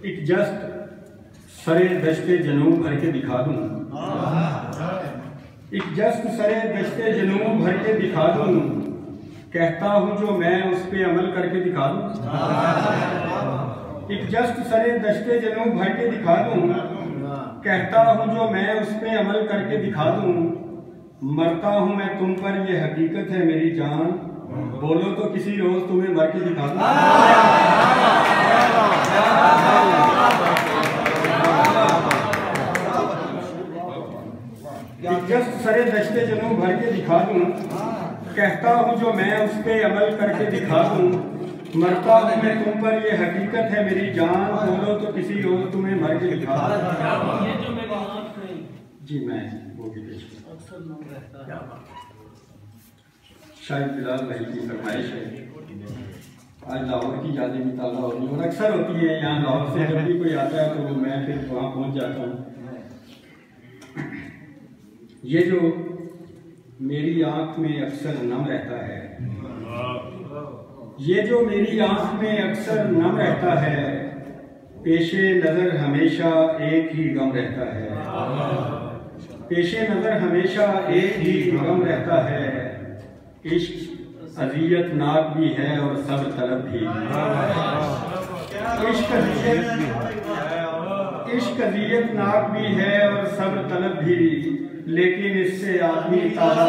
एक जस्ट सरे दश्ते जनू भर के दिखा दूं, एक जस्ट सरे दश्ते जनू भर के दिखा दूं, कहता हूं जो मैं उस पे अमल करके दिखा दूं। एक जस्ट सरे दश्ते जनू भर के दिखा दूं, कहता हूं जो मैं उस पे अमल करके दिखा दूं। मरता हूं मैं तुम पर ये हकीकत है मेरी जान, बोलो तो किसी रोज तुम्हें मर के दिखा दूं। जस्ट सरे दश्ते जनू भर के दिखा दूं, कहता हूं जो मैं उस पे अमल करके दिखा दूं। मरता हूं मैं तुम पर ये हकीकत है मेरी जान, बोलो तो किसी रोज तुम्हें मर के दिखा दूं। ये जो मेरी आँख में जी मैं वो भी पेश शायद बिलाल भाई की फरमाइश है। आज लाहौर की यादें भी ताज़ा हो रही और अक्सर होती है यहाँ लाहौर से जब भी कोई आता है तो मैं फिर वहाँ पहुँच जाता हूँ। ये जो मेरी आँख में अक्सर नम रहता है, ये जो मेरी आँख में अक्सर नम रहता है, पेशे नज़र हमेशा एक ही गम रहता है। पेशे नज़र हमेशा एक ही गम रहता है। इश्क अज़ियत नाक भी है और सब्र तलब भी। इश्क अज़ियत नाक भी है और सब्र तलब भी, लेकिन इससे आदमी ताज़ा